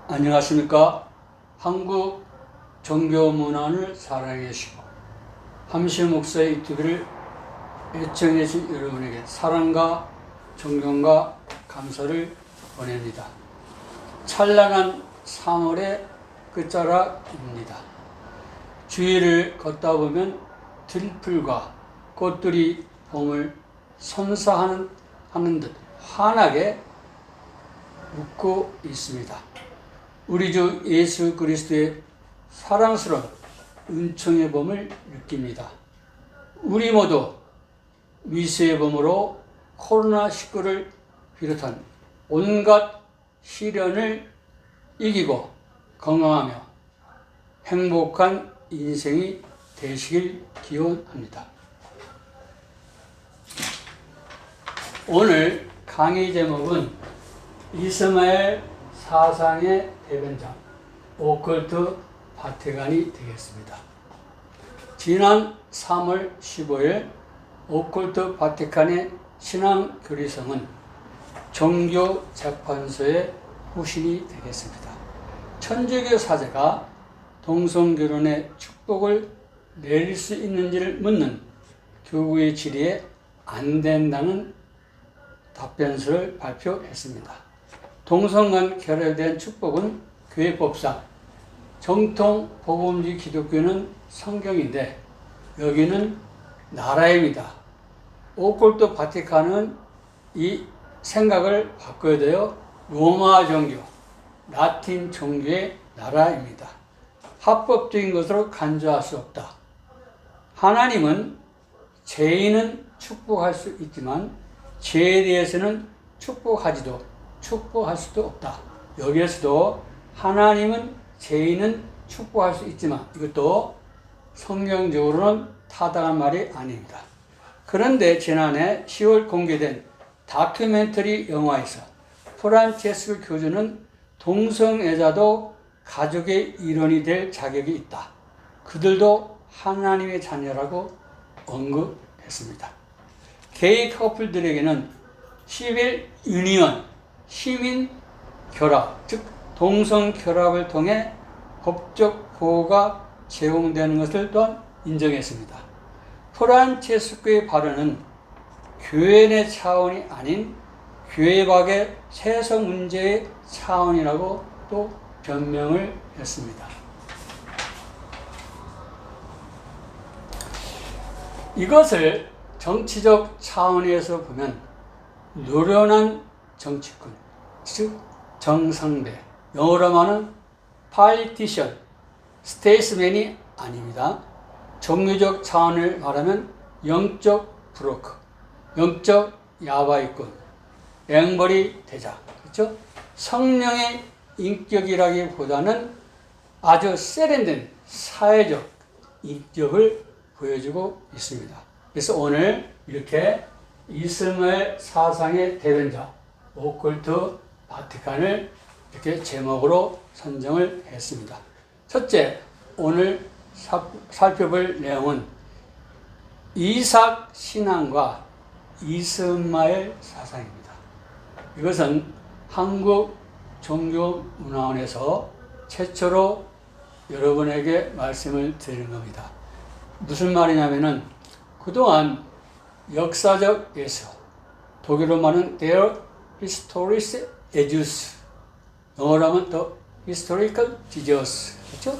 안녕하십니까. 한국 종교문화를 사랑해 주시고 함시 목사의 유튜브를 애청해 주신 여러분에게 사랑과 존경과 감사를 보냅니다. 찬란한 3월의 끝자락입니다. 주위를 걷다 보면 들풀과 꽃들이 봄을 선사하는 듯 환하게 웃고 있습니다. 우리 주 예수 그리스도의 사랑스러운 은총의 봄을 느낍니다. 우리 모두 미세의 봄으로 코로나19를 비롯한 온갖 시련을 이기고 건강하며 행복한 인생이 되시길 기원합니다. 오늘 강의 제목은 이스마엘 사상의 대변자 오컬트 바티칸이 되겠습니다. 지난 3월 15일 오컬트 바티칸의 신앙교리성은 종교재판소의 후신이 되겠습니다. 천주교 사제가 동성결혼의 축복을 내릴 수 있는지를 묻는 교구의 질의에 안 된다는 답변서를 발표했습니다. 동성 간 결혼에 대한 축복은 교회법상 정통 복음주의 기독교는 성경인데 여기는 나라입니다. 오컬트 바티칸은 이 생각을 바꿔야 돼요. 로마 종교, 라틴 종교의 나라입니다. 합법적인 것으로 간주할 수 없다. 하나님은 죄인은 축복할 수 있지만 죄에 대해서는 축복할 수도 없다. 여기에서도 하나님은 죄인은 축복할 수 있지만 이것도 성경적으로는 타당한 말이 아닙니다. 그런데 지난해 10월 공개된 다큐멘터리 영화에서 프란체스코 교주는 동성애자도 가족의 일원이 될 자격이 있다. 그들도 하나님의 자녀라고 언급했습니다. 게이 커플들에게는 시빌 유니언, 시민 결합, 즉 동성 결합을 통해 법적 보호가 제공되는 것을 또한 인정했습니다. 프란체스코의 발언은 교회 내 차원이 아닌 교회 밖의 세속 문제의 차원이라고 또 변명을 했습니다. 이것을 정치적 차원에서 보면 노련한 정치꾼, 즉 정상배, 영어로 말하는 politician, statesman이 아닙니다. 종교적 차원을 말하면 영적 브로커, 영적 야바이꾼, 앵벌이 대자, 그렇죠? 성령의 인격이라기보다는 아주 세련된 사회적 인격을 보여주고 있습니다. 그래서 오늘 이렇게 이스마엘 사상의 대변자 오컬트 바티칸을 이렇게 제목으로 선정을 했습니다. 첫째, 오늘 살펴볼 내용은 이삭 신앙과 이스마엘 사상입니다. 이것은 한국 종교문화원에서 최초로 여러분에게 말씀을 드리는 겁니다. 무슨 말이냐면은 그동안 역사적 예수, 독일어 말은 their historic Jesus, 영어로 하면 the historical Jesus, 그렇죠?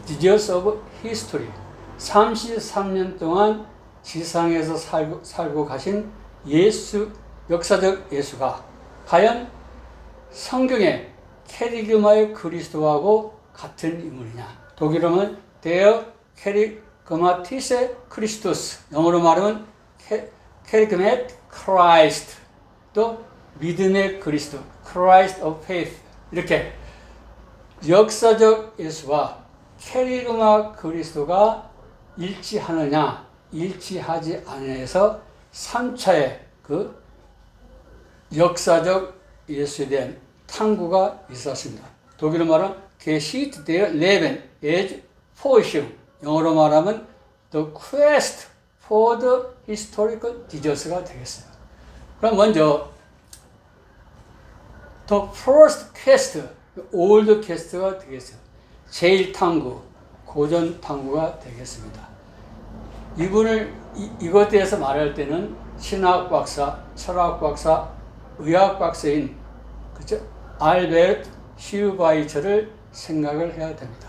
Jesus of History. 33년 동안 지상에서 살고 가신 예수, 역사적 예수가 과연 성경의 캐리그마의 그리스도하고 같은 인물이냐? 독일어는 der 캐리그마티세 크리스토스, 영어로 말하면 캐리그메트 크라이스트, 또 믿음의 그리스도, Christ of Faith. 이렇게 역사적 예수와 캐리그마 그리스도가 일치하느냐, 일치하지 않느냐에서 3차의 그 역사적 예수에 대한 탐구가 있었습니다. 독일어 말은 Geschichte der Leben as Forschung, 영어로 말하면 The Quest for the Historical Jesus가 되겠어요. 그럼 먼저 The First Quest, 올드 캐스트가 되겠어요. 제1탐구, 고전 탐구가 되겠습니다. 이분을 이것에 대해서 말할 때는 신학 박사, 철학 박사, 의학 박사인 그죠? 알베르트 슈바이처를 생각을 해야 됩니다.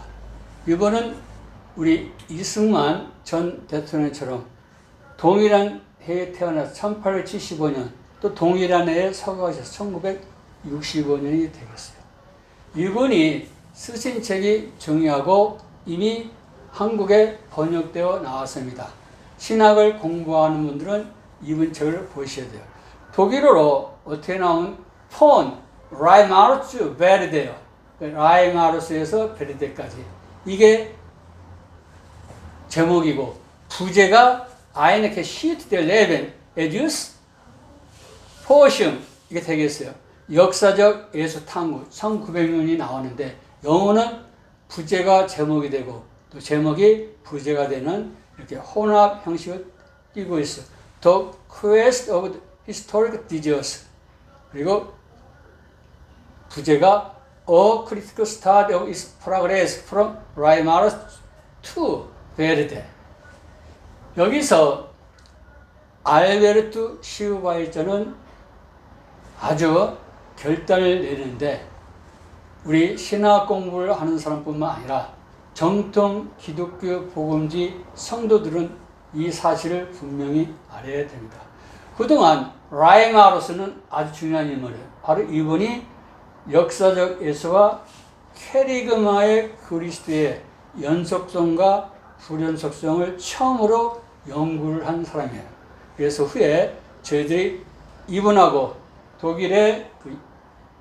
이분은 우리 이승만 전 대통령처럼 동일한 해에 태어나서 1875년 또 동일한 해에 서거하셔서 1965년이 되겠어요. 이분이 쓰신 책이 중요하고 이미 한국에 번역되어 나왔습니다. 신학을 공부하는 분들은 이분 책을 보셔야 돼요. 독일어로 어떻게 나온 폰 라이마르츠 베르데요. 라이마르츠에서 베르데까지 이게 제목이고 부제가 아이네케 시트 델 레벤 에듀스 포션 이게 되겠어요. 역사적 예수 탐구 1900년이 나오는데 영어는 부제가 제목이 되고 또 제목이 부제가 되는 이렇게 혼합 형식을 띄고 있어요. The Quest of Historic Disease 그리고 부제가 A Critical Study of its Progress from Weimar to Verdi. 여기서 알베르트 슈바이처는 아주 결단을 내리는데 우리 신학 공부를 하는 사람뿐만 아니라 정통 기독교 복음지 성도들은 이 사실을 분명히 알아야 됩니다. 그동안 라이마로스는 아주 중요한 인물이에요. 바로 이분이 역사적 예수와 캐리그마의 그리스도의 연속성과 불연속성을 처음으로 연구를 한 사람이에요. 그래서 후에 저희들이 이분하고 독일의 그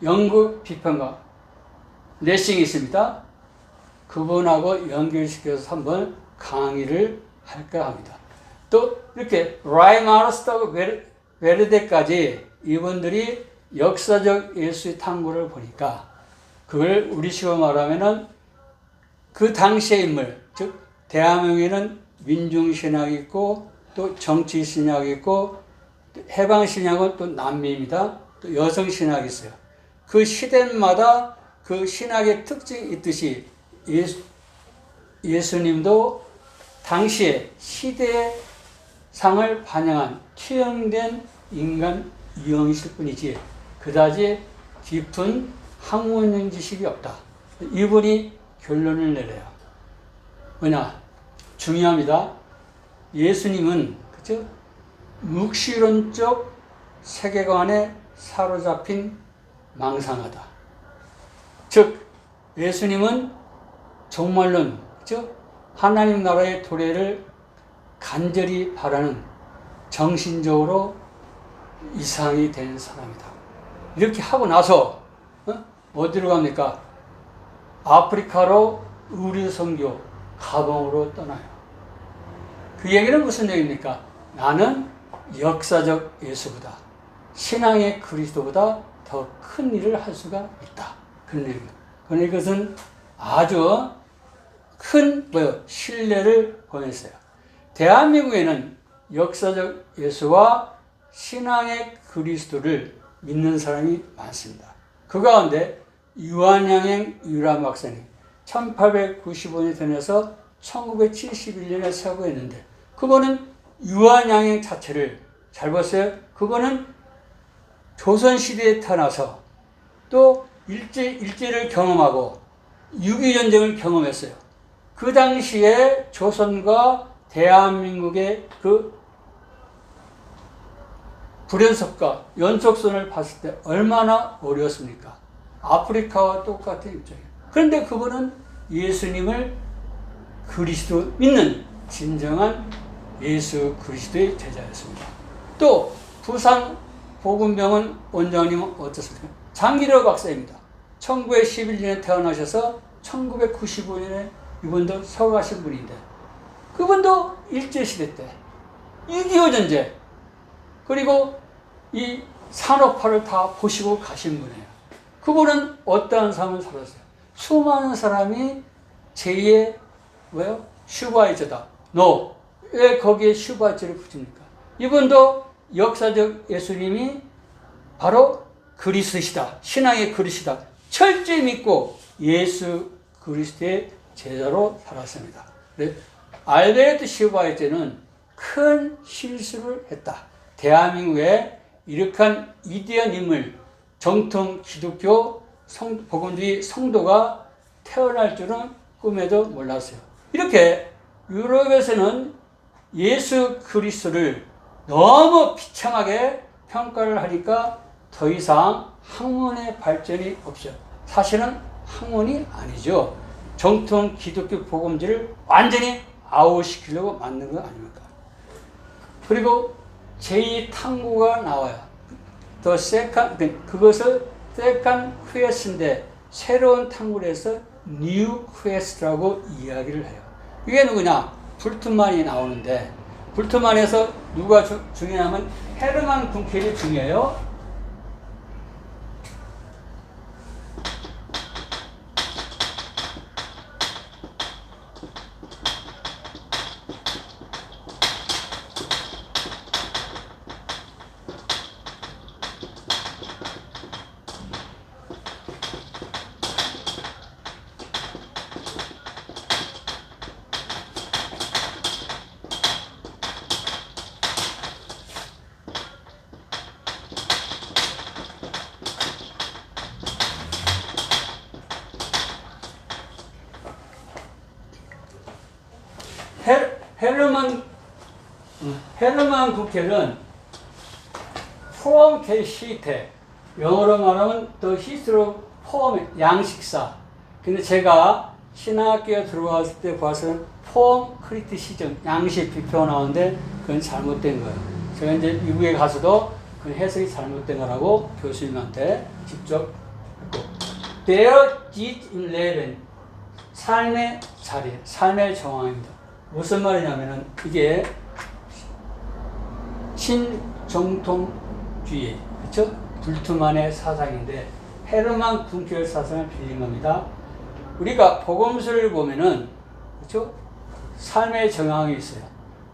연구 비평가 레싱이 있습니다. 그분하고 연결시켜서 한번 강의를 할까 합니다. 또 이렇게 라이마르스하고 베르데까지 이분들이 역사적 예수의 탐구를 보니까 그걸 우리식으로 말하면은 그 당시의 인물, 즉 대한민국에는 민중신학이 있고 또 정치신학이 있고 해방신학은 또 남미입니다. 또 여성신학이 있어요. 그 시대마다 그 신학의 특징이 있듯이 예수님도 당시의 시대의 상을 반영한 투영된 인간 유형이실 뿐이지 그다지 깊은 학문적 지식이 없다. 이분이 결론을 내려요. 뭐냐? 중요합니다. 예수님은 그죠? 묵시론적 세계관에 사로잡힌 망상하다. 즉 예수님은 종말론, 그죠? 하나님 나라의 도래를 간절히 바라는 정신적으로 이상이 된 사람이다. 이렇게 하고 나서 어디로 갑니까? 아프리카로 의류 선교 가봉으로 떠나요. 그 얘기는 무슨 얘기입니까? 나는 역사적 예수보다 신앙의 그리스도보다 더 큰 일을 할 수가 있다. 그런 얘기입니다. 그러나 이것은 아주 큰 신뢰를 보냈어요. 대한민국에는 역사적 예수와 신앙의 그리스도를 믿는 사람이 많습니다. 그 가운데 유한양행 유람 박사님 1895년에 태어나서 1971년에 서거했는데 그거는 유한양행 자체를 잘 보세요. 그거는 조선시대에 태어나서 또 일제를 경험하고 6.25 전쟁을 경험했어요. 그 당시에 조선과 대한민국의 그 불연속과 연속선을 봤을 때 얼마나 어려웠습니까? 아프리카와 똑같은 입장이에요. 그런데 그분은 예수님을 그리스도 믿는 진정한 예수 그리스도의 제자였습니다. 또 부산 복음병원 원장님은 어떻습니까? 장기려 박사입니다. 1911년에 태어나셔서 1995년에 이분도 서거하신 분인데 그분도 일제시대 때 6.25 전쟁 그리고 이 산업화를 다 보시고 가신 분이에요. 그분은 어떠한 삶을 살았어요? 수많은 사람이 제2의 슈바이처다. 왜 거기에 슈바이처를 붙입니까? 이분도 역사적 예수님이 바로 그리스도시다. 신앙의 그리스도시다. 철저히 믿고 예수 그리스도의 제자로 살았습니다. 알베르트 시바이트는 큰 실수를 했다. 대한민국에 이렇게 위대한 인물, 정통 기독교 복음주의 성도가 태어날 줄은 꿈에도 몰랐어요. 이렇게 유럽에서는 예수 그리스도를 너무 비참하게 평가를 하니까 더 이상 학문의 발전이 없어요. 사실은 학문이 아니죠. 정통 기독교 복음주의를 완전히 아웃시키려고 만든 거 아닙니까? 그리고 제2탐구가 나와요. 그것을 second quest인데 새로운 탐구를 해서 new quest라고 이야기를 해요. 이게 누구냐? 불트만이 나오는데 불트만에서 누가 중요하면 헤르만 군켈이 중요해요. 헤르만 국회는 포럼 게시테, 영어로 말하면 The History of Poem, 양식사. 근데 제가 신학교에 들어왔을 때 봐서는 포럼 크리티시즘, 양식 비표 나오는데 그건 잘못된 거예요. 제가 이제 미국에 가서도 그 해석이 잘못된 거라고 교수님한테 직접 했고. There is in Leven, 삶의 자리, 삶의 정황입니다. 무슨 말이냐면은 이게 신정통주의, 그렇죠? 불트만의 사상인데 헤르만 군켈 사상을 빌린 겁니다. 우리가 복음서를 보면은 그렇죠? 삶의 정황이 있어요.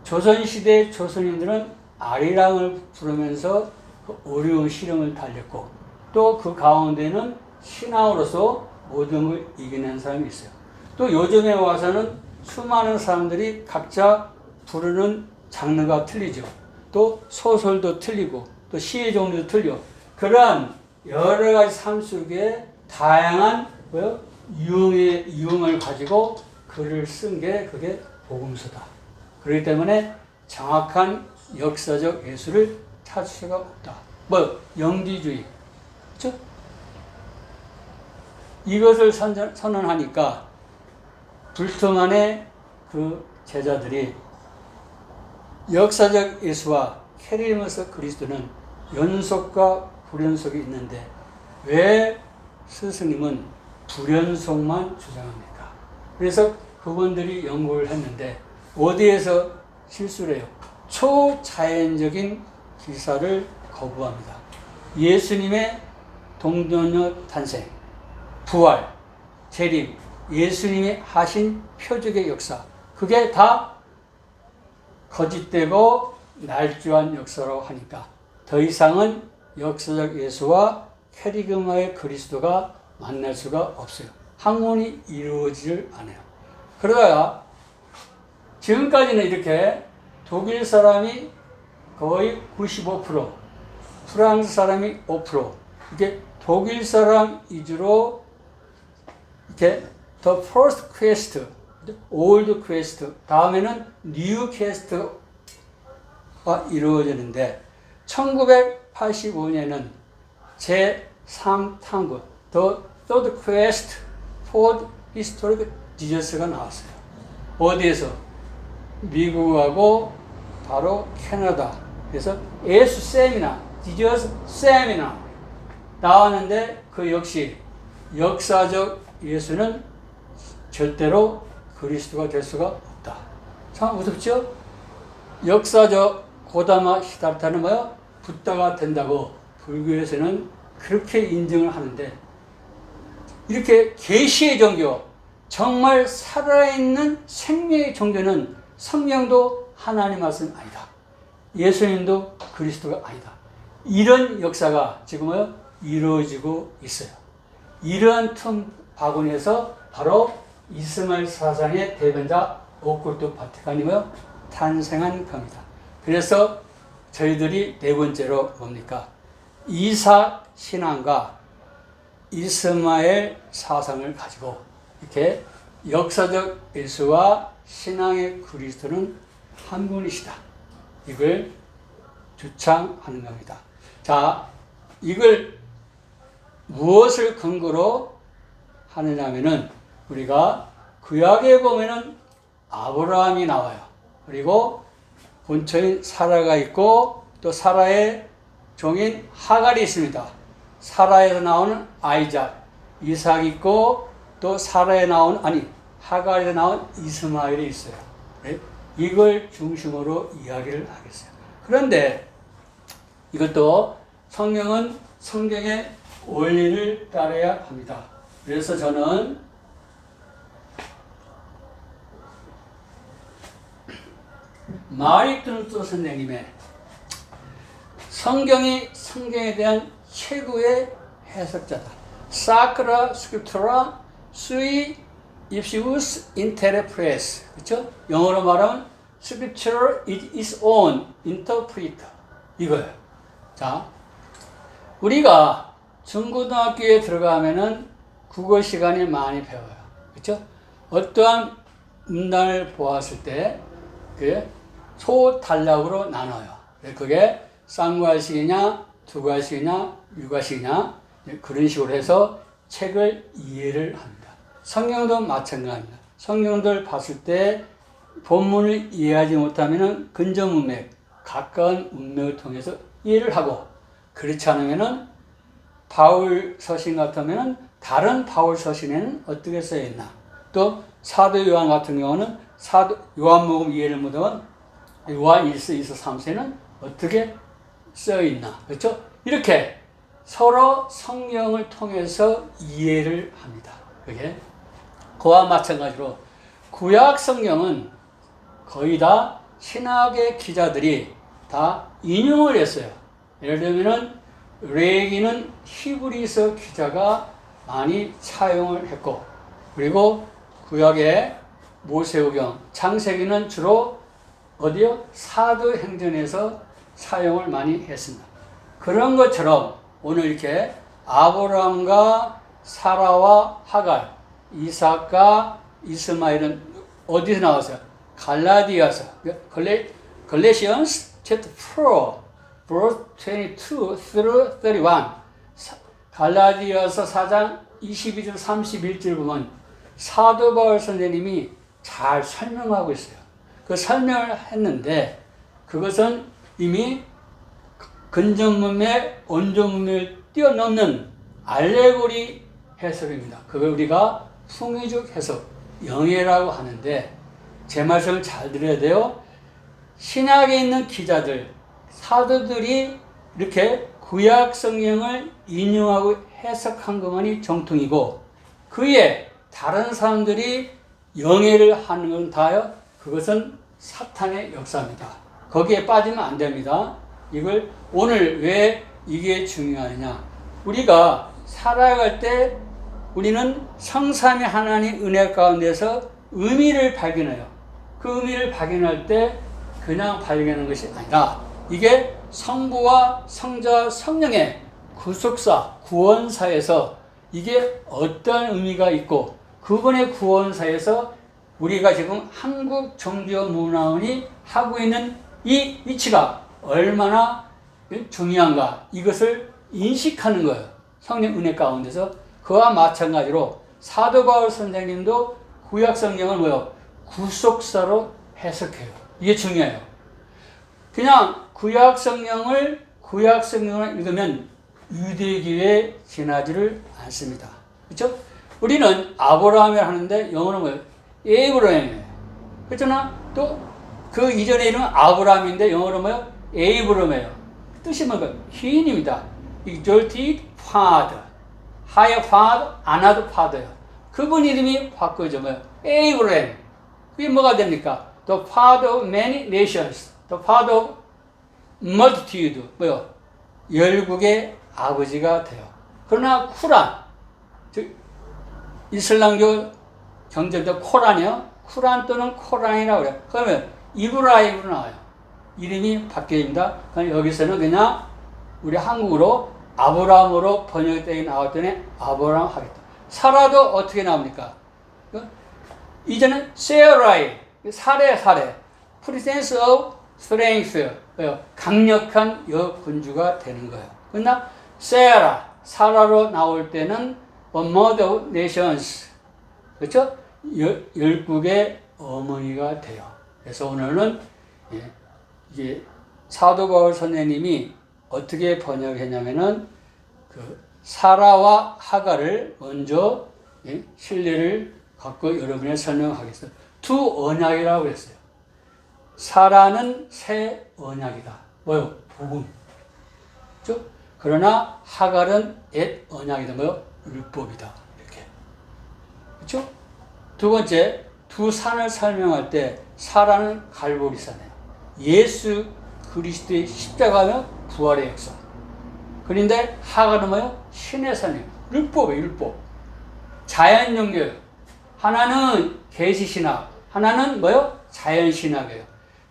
조선시대 조선인들은 아리랑을 부르면서 그 어려운 시련을 달렸고 또 그 가운데는 신앙으로서 모든 걸 이겨낸 사람이 있어요. 또 요즘에 와서는 수많은 사람들이 각자 부르는 장르가 틀리죠. 또 소설도 틀리고 또 시의 종류도 틀려. 그러한 여러 가지 삶 속에 다양한 유형을 가지고 글을 쓴 게 그게 복음서다. 그렇기 때문에 정확한 역사적 예술을 찾을 수가 없다. 영지주의. 그렇죠? 이것을 선언하니까 불트만의 그 제자들이 역사적 예수와 캐리머스 그리스도는 연속과 불연속이 있는데 왜 스승님은 불연속만 주장합니까? 그래서 그분들이 연구를 했는데 어디에서 실수를 해요? 초자연적인 기사를 거부합니다. 예수님의 동정녀 탄생, 부활, 재림, 예수님이 하신 표적의 역사, 그게 다 거짓되고 날조한 역사라고 하니까 더 이상은 역사적 예수와 캐리그마의 그리스도가 만날 수가 없어요. 학문이 이루어지질 않아요. 그러다가 지금까지는 이렇게 독일 사람이 거의 95%, 프랑스 사람이 5%, 이게 독일 사람 위주로 이렇게 The first quest, old quest, 다음에는 new quest가 이루어지는데 1985년에는 제3탐구 The third quest for historic Jesus가 나왔어요. 어디에서? 미국하고 바로 캐나다. 그래서 예수 세미나, Jesus 세미나 나왔는데 그 역시 역사적 예수는 절대로 그리스도가 될 수가 없다. 참 무섭죠? 역사적 고다마 시다르타는 뭐요? 붓다가 된다고 불교에서는 그렇게 인정을 하는데 이렇게 계시의 종교, 정말 살아있는 생명의 종교는 성령도 하나님 말씀 아니다. 예수님도 그리스도가 아니다. 이런 역사가 지금 이루어지고 있어요. 이러한 틈 바구니에서 바로 이스마엘 사상의 대변자 오쿨트 바티칸이 탄생한 겁니다. 그래서 저희들이 네 번째로 뭡니까? 이삭 신앙과 이스마엘 사상을 가지고 이렇게 역사적 예수와 신앙의 그리스도는 한 분이시다. 이걸 주창하는 겁니다. 자, 이걸 무엇을 근거로 하느냐면은 우리가 구약에 보면은 아브라함이 나와요. 그리고 본처인 사라가 있고 또 사라의 종인 하갈이 있습니다. 사라에서 나오는 아이작, 이삭이 있고 또 사라에 나온 하갈에서 나온 이스마엘이 있어요. 네? 이걸 중심으로 이야기를 하겠어요. 그런데 이것도 성경은 성경의 원리를 따라야 합니다. 그래서 저는 마리트누스 선생님의 성경에 대한 최고의 해석자다. Sacra Scriptura sui ipsius interpres. 그렇죠? 영어로 말하면 Scripture is its own interpreter. 이거예요. 자, 우리가 중고등학교에 들어가면은 국어 시간이 많이 배워요. 그렇죠? 어떠한 문단을 보았을 때 소단락으로 나눠요. 그게 쌍괄식이냐, 두괄식이냐, 유괄식이냐 그런 식으로 해서 책을 이해를 합니다. 성경도 마찬가지입니다. 성경들 봤을 때 본문을 이해하지 못하면 근접 문맥, 가까운 문맥을 통해서 이해를 하고 그렇지 않으면 바울 서신 같으면 다른 바울 서신에는 어떻게 쓰여 있나. 또 사도 요한 같은 경우는 사도 요한복음 이해를 못하면 요한 1서, 2서, 3서에는 어떻게 쓰여 있나. 그렇죠? 이렇게 서로 성경을 통해서 이해를 합니다. 그게 그와 마찬가지로 구약 성경은 거의 다 신학의 기자들이 다 인용을 했어요. 예를 들면은 레기는 히브리서 기자가 많이 사용을 했고, 그리고 구약의 모세오경, 창세기는 주로 어디요? 사도행전에서 사용을 많이 했습니다. 그런 것처럼 오늘 이렇게 아브라함과 사라와 하갈, 이삭과 이스마엘은 어디서 나왔어요? 갈라디아서, Galatians chapter 4, verse 22 through 31. 갈라디아서 4장 22절 31절 보면 사도 바울 선생님이 잘 설명하고 있어요. 그 설명을 했는데 그것은 이미 근접문맥, 원조문맥을 뛰어넘는 알레고리 해석입니다. 그걸 우리가 풍의적 해석, 영예라고 하는데 제 말씀을 잘 들어야 돼요. 신약에 있는 기자들, 사도들이 이렇게 구약 성경을 인용하고 해석한 것만이 정통이고 그에 다른 사람들이 영예를 하는 건 다요. 그것은 사탄의 역사입니다. 거기에 빠지면 안 됩니다. 이걸 오늘 왜 이게 중요하냐? 우리가 살아갈 때 우리는 성삼위 하나님 은혜 가운데서 의미를 발견해요. 그 의미를 발견할 때 그냥 발견하는 것이 아니라 이게 성부와 성자와 성령의 구속사, 구원사에서 이게 어떤 의미가 있고 그분의 구원사에서 우리가 지금 한국 정교문화원이 하고 있는 이 위치가 얼마나 중요한가 이것을 인식하는 거예요. 성령 은혜 가운데서. 그와 마찬가지로 사도 바울 선생님도 구약 성경을 뭐요? 구속사로 해석해요. 이게 중요해요. 그냥 구약 성경을 읽으면 유대교에 지나지를 않습니다. 그렇죠? 우리는 아브라함을 하는데 영어로 뭐예요? 에이브라임이에요. 그렇잖아? 또 그 이전에 이름은 아브라함인데 영어로 뭐예요? 에이브럼이에요. 뜻이 뭐예요? 희인입니다. exalted father, higher father, another father예요. 그분 이름이 바꿔져 뭐예요? 에이브라임. 그게 뭐가 됩니까? The father of many nations, the father of multitude. 뭐요? 열국의 아버지가 돼요. 그러나 쿠란, 이슬람교 경전도 코란이요. 쿠란 또는 코란이라고 그래요. 그러면 이브라임으로 나와요. 이름이 바뀌어집니다. 그럼 여기서는 그냥 우리 한국어로 아브라함으로 번역되게 나왔더니 아브라함 하겠다. 사라도 어떻게 나옵니까? 이제는 세라이, 사례. Presence of strength, 강력한 여군주가 되는 거예요. 그러나 사라로 나올 때는 a mother of nations, 그렇죠? 열국의 어머니가 돼요. 그래서 오늘은 이제 사도 바울 선생님이 어떻게 번역했냐면은 그 사라와 하갈을 먼저 신뢰를 갖고 여러분에 설명하겠습니다. 두 언약이라고 그랬어요. 사라는 새 언약이다. 뭐요? 복음. 그렇죠? 그러나 하갈은 옛 언약이다. 뭐요? 율법이다. 이렇게. 그렇죠? 두 번째, 두 산을 설명할 때 사라는 갈보리산이에요. 예수 그리스도의 십자가며 부활의 역사. 그런데 하갈은 뭐요? 신의 산이에요. 율법이에요. 율법. 자연종교예요. 하나는 계시신학, 하나는 뭐요? 자연신학이에요.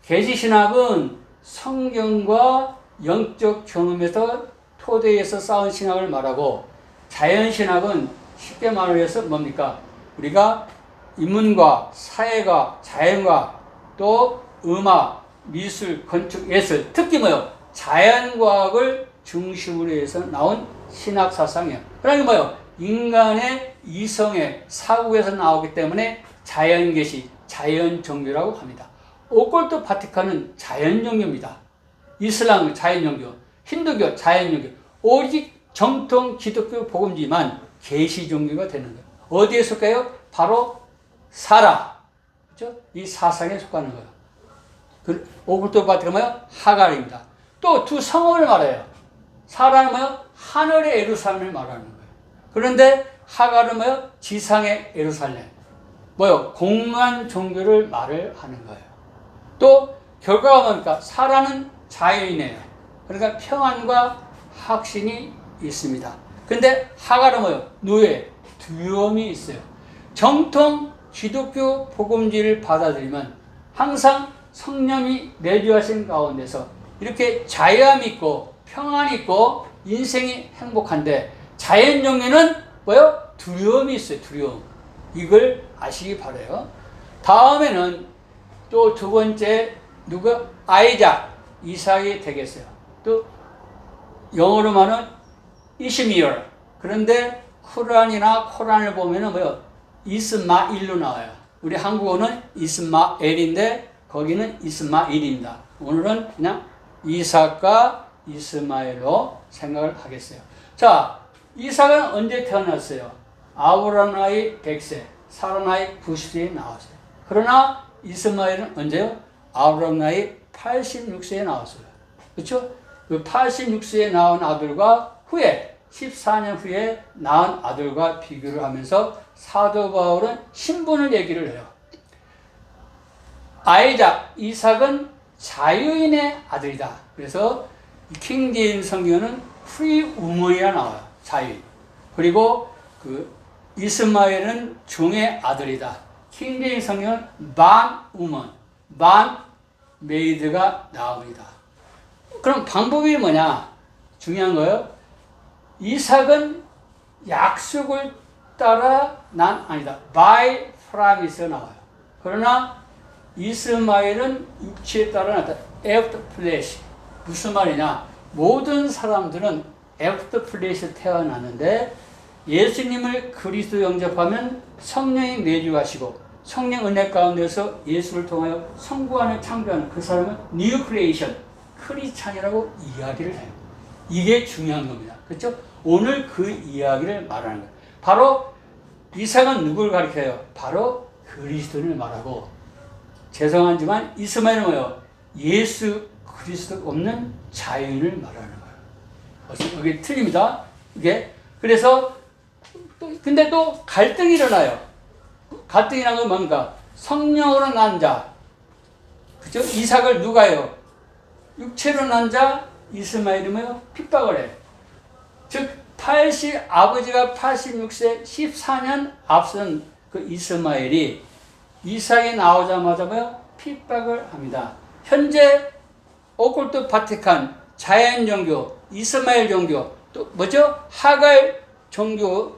계시신학은 성경과 영적 경험에서 토대에서 쌓은 신학을 말하고, 자연신학은 쉽게 말해서 뭡니까? 우리가 인문과 사회과 자연과 또 음악, 미술, 건축, 예술, 특히 뭐요? 자연과학을 중심으로 해서 나온 신학사상이에요. 그러니까 뭐요? 인간의 이성의 사고에서 나오기 때문에 자연계시, 자연종교라고 합니다. 오컬트 바티칸은 자연종교입니다. 이슬람 자연종교, 힌두교 자연종교, 오직 정통 기독교 복음지만 계시종교가 되는 거예요. 어디에 속해요? 바로 사라, 그렇죠? 이 사상에 속하는 거예요. 그 오컬트 바티칸은 뭐예요? 하갈입니다. 또 두 성을 말해요. 사라는 뭐예요? 하늘의 예루살렘을 말하는 거예요. 그런데 하갈은 뭐예요? 지상의 예루살렘. 뭐요? 공간 종교를 말을 하는 거예요. 또 결과가 뭡니까? 사라는 자유인이에요. 그러니까 평안과 확신이 있습니다. 근데 하갈은 뭐요? 노예, 두려움이 있어요. 정통 기독교 복음지를 받아들이면 항상 성령이 내주하신 가운데서 이렇게 자유함이 있고 평안이 있고 인생이 행복한데, 자연종교는 뭐요? 두려움이 있어요. 두려움. 이걸 아시기 바라요. 다음에는 또 두 번째 누가? 아이작, 이삭이 되겠어요. 또 영어로 말하는 이시미얼. 그런데 쿠란이나 코란을 보면은 뭐요? 이스마일로 나와요. 우리 한국어는 이스마엘인데 거기는 이스마일입니다. 오늘은 그냥 이삭과 이스마엘로 생각을 하겠어요. 자, 이삭은 언제 태어났어요? 아브라함 나이 100세, 사라 나이 90세에 나왔어요. 그러나 이스마엘은 언제요? 아브라함 나이 86세에 나왔어요. 그렇죠? 그 86세에 낳은 아들과 후에 14년 후에 낳은 아들과 비교를 하면서 사도 바울은 신분을 얘기를 해요. 아이작, 이삭은 자유인의 아들이다. 그래서 킹제임 성경은 프리 우먼이라 나와요. 자유인. 그리고 그 이스마엘은 종의 아들이다. 킹제임 성경은 반 우먼, 반 메이드가 나옵니다. 그럼 방법이 뭐냐? 중요한 거예요. 이삭은 약속을 따라 아니다. by promise가 나와요. 그러나 이스마엘은 육체에 따라 나다. after flesh. 무슨 말이냐? 모든 사람들은 after flesh 태어나는데 예수님을 그리스도 영접하면 성령이 내주하시고 성령 은혜 가운데서 예수를 통하여 성부안을 창조하는 그 사람은 뉴 크리에이션, 크리스찬이라고 이야기를 해요. 이게 중요한 겁니다. 그렇죠? 오늘 그 이야기를 말하는 거예요. 바로 이삭은 누구를 가리켜요? 바로 그리스도를 말하고, 죄송하지만 이스마엘은 뭐예요? 예수 그리스도 없는 자유인을 말하는 거예요. 이게 틀립니다. 이게 그래서 근데 또 갈등이 일어나요. 갈등이라는 건 뭔가? 성령으로 난 자, 그죠? 이삭을 누가요? 육체로 난 자 이스마엘이 뭐요? 핍박을 해. 즉 아버지가 86세 14년 앞선 그 이스마엘이 이삭이 나오자마자 뭐요? 핍박을 합니다. 현재 오컬트 바티칸, 자연 종교, 이스마엘 종교, 또 뭐죠? 하갈 종교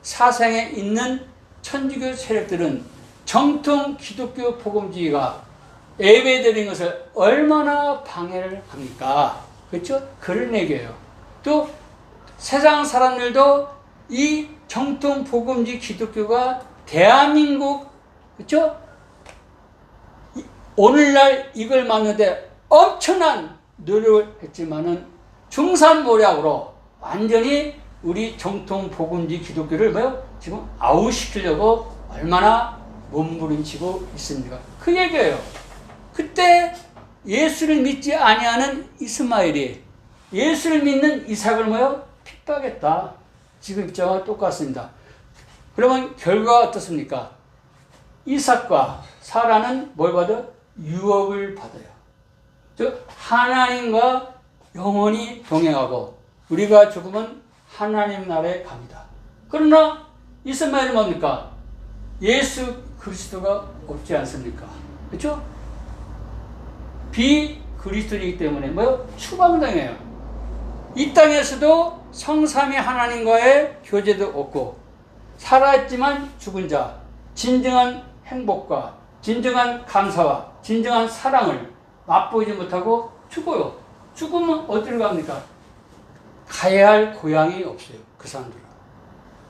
사상에 있는 천주교 세력들은 정통 기독교 복음주의가 예배드린 것을 얼마나 방해를 합니까? 그렇죠? 그런 얘기예요. 또 세상 사람들도 이 정통 복음주의 기독교가 대한민국, 그렇죠? 오늘날 이걸 막는데 엄청난 노력을 했지만은 중산모략으로 완전히 우리 정통 복음주의 기독교를 뭐요? 지금 아웃시키려고 얼마나 몸부림치고 있습니까? 그 얘기예요. 그때 예수를 믿지 아니하는 이스마엘이 예수를 믿는 이삭을 뭐요? 핍박했다. 지금 입장과 똑같습니다. 그러면 결과가 어떻습니까? 이삭과 사라는 뭘 받아요? 유업을 받아요. 즉 하나님과 영원히 동행하고 우리가 죽으면 하나님 나라에 갑니다. 그러나 이스마엘은 뭡니까? 예수 그리스도가 없지 않습니까? 그렇죠? 비그리스도이기 때문에 뭐요? 추방당해요. 이 땅에서도 성삼위 하나님과의 교제도 없고 살아있지만 죽은 자, 진정한 행복과 진정한 감사와 진정한 사랑을 맛보지 못하고 죽어요. 죽으면 어디로 갑니까? 가야 할 고향이 없어요. 그 사람들은.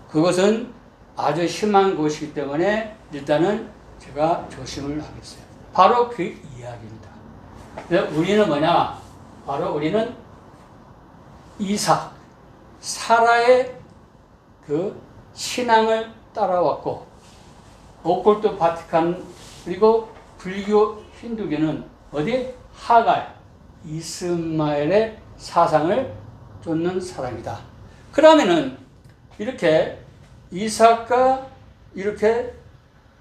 그것은 아주 심한 것이기 때문에 일단은 제가 조심을 하겠어요. 바로 그 이야기입니다. 우리는 뭐냐? 바로 우리는 이삭, 사라의 그 신앙을 따라왔고 오컬트 바티칸 그리고 불교 힌두교는 어디? 하갈, 이스마엘의 사상을 쫓는 사람이다. 그러면은 이렇게 이삭과 이렇게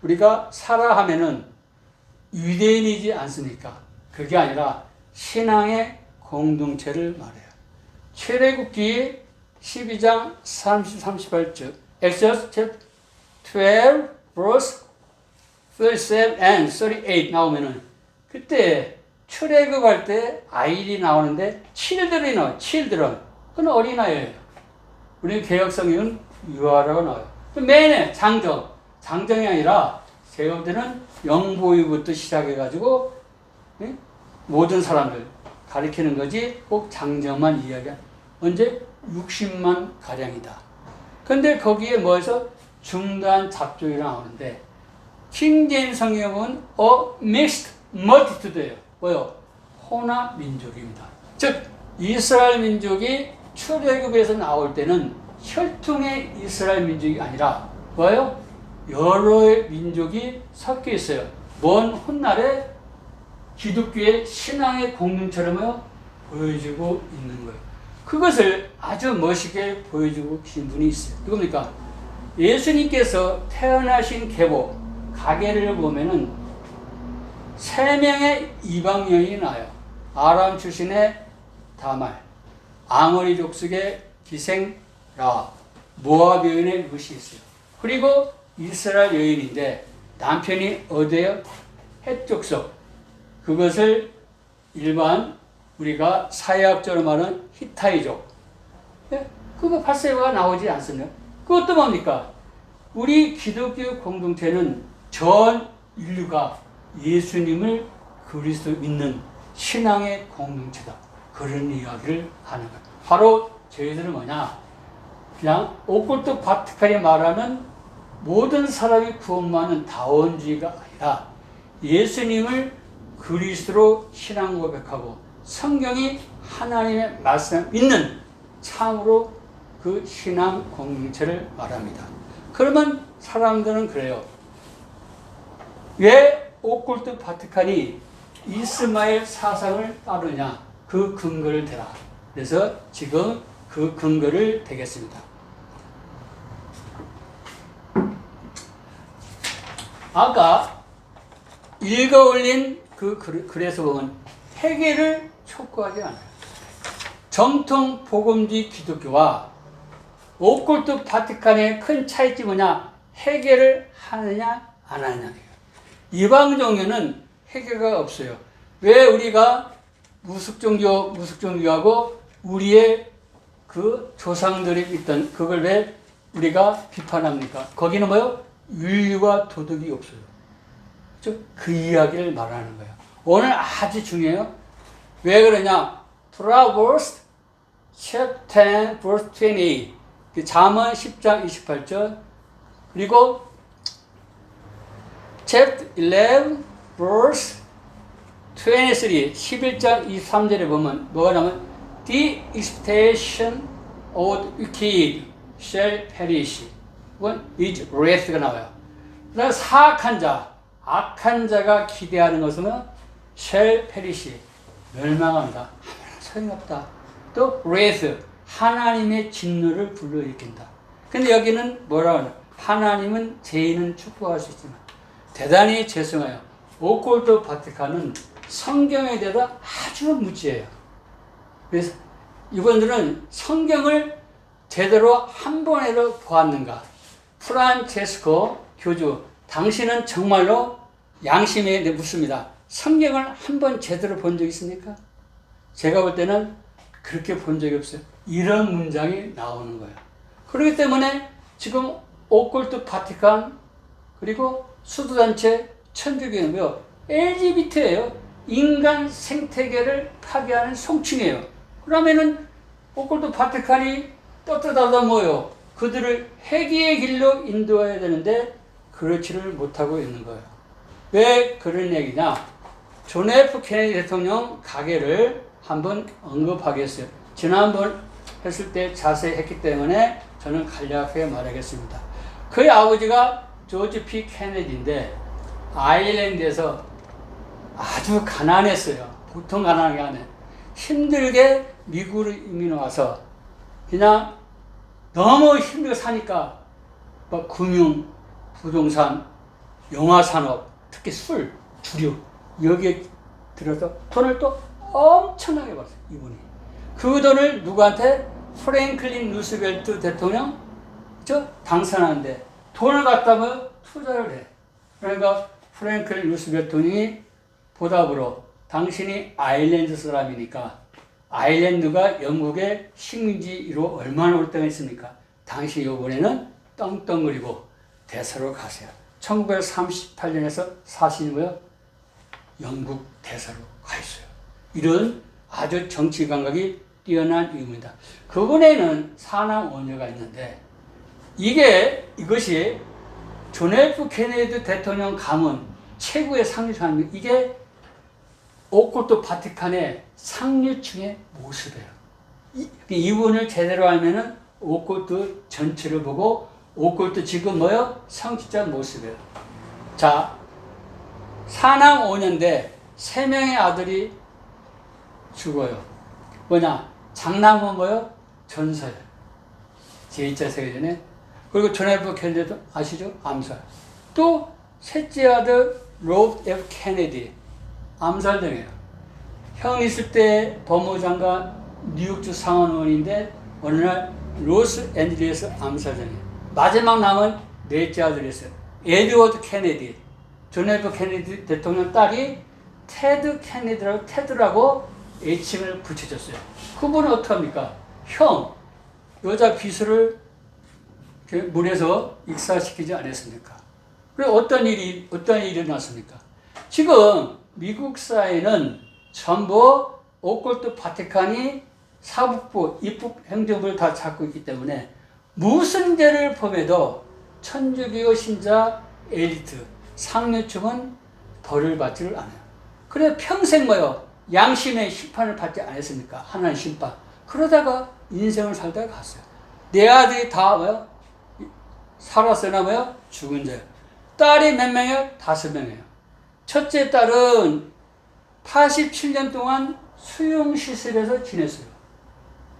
우리가 사라 하면은 유대인이지 않습니까? 그게 아니라 신앙의 공동체를 말해요. 출애굽기 12장 38절 Exodus 12 verse 37 and 38 나오면은 그때 출애굽할 때 아이들이 나오는데 children이 나와요. children. 그건 어린아이예요. 우리 개혁성경은 유아라고 나와요. 맨에 장정이 아니라 제가 볼 때는 영보이부터 시작해가지고 모든 사람들 가리키는 거지 꼭 장정만 이야기한 언제 60만 가량이다. 근데 거기에 뭐해서 중단 잡족이 나오는데 킹제임 성경은 mixed multitude예요. 뭐요? 혼합 민족입니다. 즉 이스라엘 민족이 출애굽에서 나올 때는 혈통의 이스라엘 민족이 아니라 뭐예요? 여러 민족이 섞여 있어요. 먼 훗날에 기독교의 신앙의 공동체를 보여주고 있는 거예요. 그것을 아주 멋있게 보여주고 계신 분이 있어요. 누굽니까? 예수님께서 태어나신 계보, 가계를 보면은 3명의 이방 여인이 나와요. 아람 출신의 다말, 아모리 족속의 기생 라, 모압 여인의 룻이 있어요. 그리고 이스라엘 여인인데 남편이 어디에요? 헷 족속. 그것을 일반 우리가 사회학적으로 말하는 히타이족. 그거 8세가 나오지 않습니까? 그것도 뭡니까? 우리 기독교 공동체는 전 인류가 예수님을 그리스도 믿는 신앙의 공동체다. 그런 이야기를 하는 거예요. 바로 저희들은 뭐냐? 그냥 오컬트 바티칸이 말하는 모든 사람이 구원받는 다원주의가 아니라 예수님을 그리스도로 신앙 고백하고 성경이 하나님의 말씀을 믿는 참으로 그 신앙 공동체를 말합니다. 그러면 사람들은 그래요. 왜 오컬트 바티칸이 이스마엘 사상을 따르냐? 그 근거를 대라. 그래서 지금 그 근거를 대겠습니다. 아까 읽어 올린 그 글에서 보면 회개를 촉구하지 않아요. 정통 복음주의 기독교와 오컬트 바티칸의 큰 차이점이 뭐냐? 해결을 하느냐 안 하느냐. 이방 종교는 해결가 없어요. 왜 우리가 무속종교하고 우리의 그 조상들이 있던 그걸 왜 우리가 비판합니까? 거기는 뭐요? 윤리와 도덕이 없어요. 그 이야기를 말하는 거예요. 오늘 아주 중요해요. 왜 그러냐? Proverbs chapter 10 verse 28. 잠언 10장 28절. 그리고 chapter 11 verse 23. 11장 23절에 보면 뭐가 나오면 The expectation of the wicked shall perish. 이건 is wrath가 나와요. 그다음 사악한 자, 악한 자가 기대하는 것은 shall perish. 멸망한다. 소용없다. 또 wrath, 하나님의 진노를 불러일으킨다. 근데 여기는 뭐라고 하냐? 하나님은 죄인은 축복할 수 있지만 대단히 죄송해요. 오컬트 바티칸은 성경에 대해서 아주 무지해요. 그래서 이분들은 성경을 제대로 한 번에도 보았는가? 프란체스코 교주, 당신은 정말로 양심에 묻습니다. 성경을 한 번 제대로 본 적 있습니까? 제가 볼 때는 그렇게 본 적이 없어요. 이런 문장이 나오는 거예요. 그렇기 때문에 지금 오컬트 바티칸 그리고 수도단체 천주교는요, LGBT예요. 인간 생태계를 파괴하는 송충이에요. 그러면은 오컬트 바티칸이 떳떳하다 뭐요? 그들을 회개의 길로 인도해야 되는데 그렇지를 못하고 있는 거예요. 왜 그런 얘기냐? 존 F 케네디 대통령 가계를 한번 언급하겠어요. 지난번 했을 때 자세히 했기 때문에 저는 간략하게 말하겠습니다. 그의 아버지가 조지 P 케네디인데 아일랜드에서 아주 가난했어요. 보통 가난한 게 아니에요. 힘들게 미국으로 이민 와서 그냥 너무 힘들게 사니까 막 금융, 부동산, 영화산업, 특히 술, 주류 여기에 들어서 돈을 또 엄청나게 벌었어요. 이분이. 그 돈을 누구한테? 프랭클린 루스벨트 대통령 당선하는데 돈을 갖다 뭐 투자를 해. 그러니까 프랭클린 루스벨트 대통령이 보답으로 당신이 아일랜드 사람이니까 아일랜드가 영국의 식민지로 얼마나 오랫동안 당시 요번에는 떵떵거리고 대사로 가세요. 1938년에서 40년에 영국 대사로 가 있어요. 이런 아주 정치 감각이 뛰어난 이유입니다. 그분에는 사남 오녀가 있는데 이것이 존 F 케네디 대통령 가문 최고의 상류층 이게 오컬트 바티칸의 상류층의 모습이에요. 이분을 제대로 알면은 오컬트 전체를 보고 오컬트 지금 뭐요? 성직자 모습이에요. 자, 사남 5년대 3명의 아들이 죽어요. 뭐냐? 장남은 뭐요? 전설. 제2차 세계전에. 그리고 존 F 케네디도 아시죠? 암살. 또 셋째 아들 로버트 F 케네디. 암살당해요. 형 있을 때 법무장관 뉴욕주 상원의원인데 어느 날 로스앤젤레스 암살당해요. 마지막 남은 넷째 아들이었어요. 에드워드 케네디. 존 F 케네디 대통령 딸이 테드라고 애칭을 붙여줬어요. 그분은 어떡합니까? 형, 여자 비수를 문에서 익사시키지 않았습니까? 그래 어떤 일이 일어났습니까? 지금 미국 사회는 전부 오컬트 바티칸이 사법부, 입법 행정부를 다 잡고 있기 때문에 무슨 죄를 범해도 천주교 신자 엘리트, 상류층은 벌을 받지를 않아요. 그래 평생 뭐요? 양심의 심판을 받지 않았습니까? 하나님 심판. 그러다가 인생을 살다가 갔어요. 내 아들이 다 뭐요? 살았으나 뭐요? 죽은 자예요. 딸이 몇 명이에요? 5명이에요. 첫째 딸은 87년 동안 수용시설에서 지냈어요.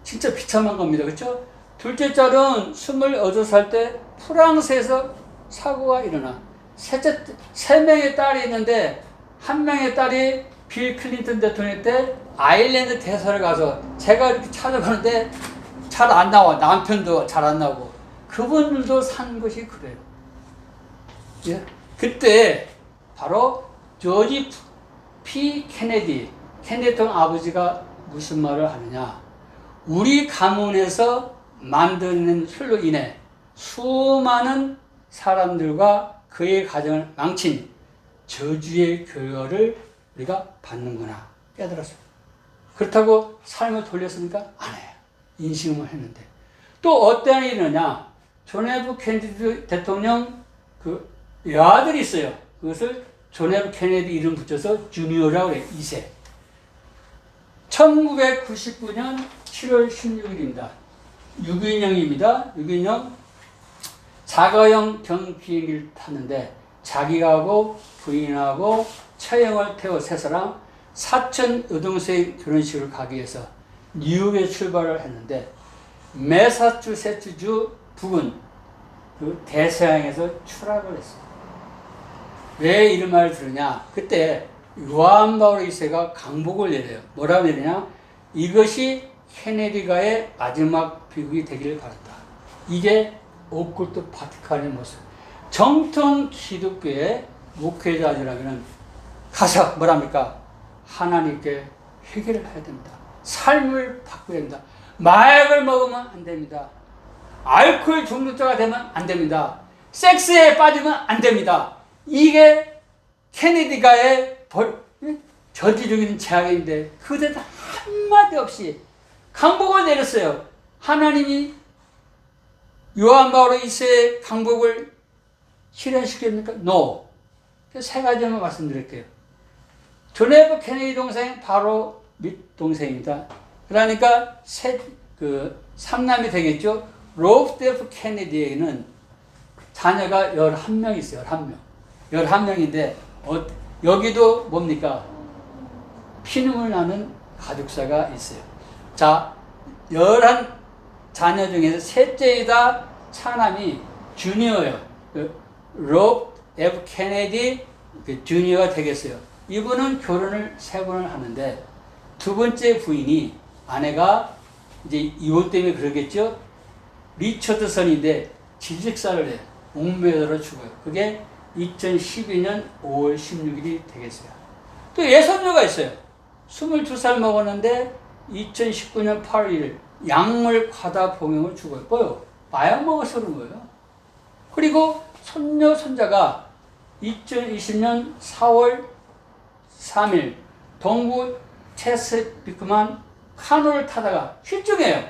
진짜 비참한 겁니다. 그렇죠? 둘째 딸은 28살 때 프랑스에서 사고가 일어나. 셋째, 3명의 딸이 있는데 한 명의 딸이 빌 클린턴 대통령 때 아일랜드 대사를 가서 제가 이렇게 찾아보는데 잘 안 나와. 남편도 잘 안 나오고. 그분들도 산 것이 그래요. 예? 그때 바로 조지 P. 케네디 대통령 아버지가 무슨 말을 하느냐. 우리 가문에서 만드는 술로 인해 수많은 사람들과 그의 가정을 망친 저주의 결과를 우리가 받는구나 깨달았어요. 그렇다고 삶을 돌렸습니까? 안 해요. 인식을 했는데. 또 어떤 일이 있느냐. 존 F 케네디 대통령 그 여아들이 있어요. 그것을 존 F 케네디 이름 붙여서 주니어라고 그래요. 2세. 1999년 7월 16일입니다. 유기인형입니다. 유기인형 자가용 경비행기를 탔는데 자기하고 부인하고 처형을 태워 세 사람 사촌 여동생 결혼식을 가기 위해서 뉴욕에 출발을 했는데 매사추세츠주 부근 그 대서양에서 추락을 했어요. 왜 이런 말을 들으냐? 그때 요한 바울 2세가 강복을 내려요. 뭐라고 내리냐? 이것이 케네디가의 마지막 비극이 되기를 바란다. 이게 오쿨트 바티칸의 모습. 정통 기독교의 목회자들에게는 가서 뭐랍니까? 하나님께 회개를 해야 됩니다. 삶을 바꿔야 됩니다. 마약을 먹으면 안 됩니다. 알코올 중독자가 되면 안 됩니다. 섹스에 빠지면 안 됩니다. 이게 케네디가의 저지적인 제약인데 그대도 한마디 없이 강복을 내렸어요. 하나님이 요한 바울 2세의 강복을 실현시켰습니까? No. 세 가지만 말씀드릴게요. 존 F 케네디 동생 바로 밑동생입니다. 그러니까 삼남이 되겠죠. 로버트 F 케네디에는 자녀가 11명 있어요. 11명. 11명인데 여기도 뭡니까? 피눈물 나는 가족사가 있어요. 자, 11 자녀 중에서 셋째이다 차남이 주니어예요. 로버트 F 케네디 주니어가 되겠어요. 이분은 결혼을 3번을 하는데 두 번째 부인이 아내가 이제 이혼 때문에 그러겠죠. 리처드선인데 질식사를 해요. 옥매달아 죽어요. 그게 2012년 5월 16일이 되겠어요. 또 예손녀가 있어요. 22살 먹었는데 2019년 8월 1일 약물 과다 복용을 죽어요. 뭐요? 마약 먹어서 그런 거예요. 그리고 손녀, 손자가 2020년 4월 3일 동부 체스피크만 카누를 타다가 실종해요.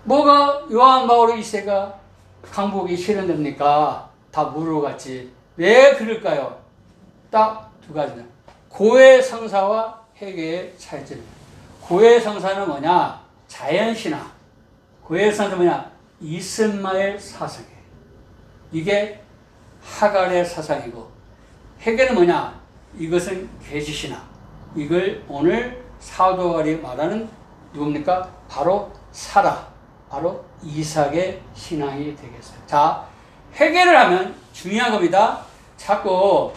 뭐가 요한 바울 2세가 강복이 실현됩니까? 다 물어봤지. 왜 그럴까요? 딱 두 가지는 고해성사와 회개의 차이점입니다. 고해성사는 뭐냐? 자연신화. 고해성사는 뭐냐? 이스마엘 사상이에요. 이게 하갈의 사상이고 회개는 뭐냐? 이것은 계시신화. 이걸 오늘 사도바울이 말하는 누굽니까? 바로 사라. 바로 이삭의 신앙이 되겠어요. 자, 회개를 하면 중요한 겁니다. 자꾸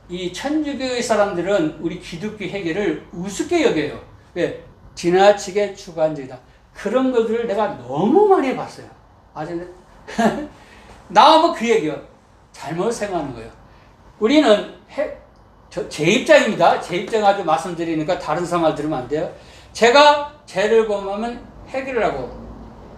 이 천주교의 사람들은 우리 기독교 회개를 우습게 여겨요. 왜? 지나치게 주관적이다. 그런 것들을 내가 너무 많이 봤어요. 아주 나오면 그 얘기요. 잘못 생각하는 거예요. 우리는 제 입장입니다. 제 입장 가지고 말씀드리니까 다른 사람 들으면 안 돼요. 제가 죄를 범하면 회개를 하고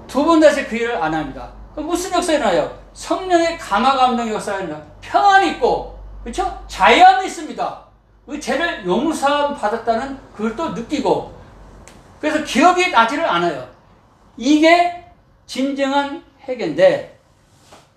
두 번 다시 그 일을 안 합니다. 그럼 무슨 역사가 일어나요? 성령의 감화 감동 역사가 일어나요. 평안이 있고, 그렇죠? 자유함이 있습니다. 그 죄를 용서함 받았다는 그걸 또 느끼고, 그래서 기억이 나지를 않아요. 이게 진정한 회개인데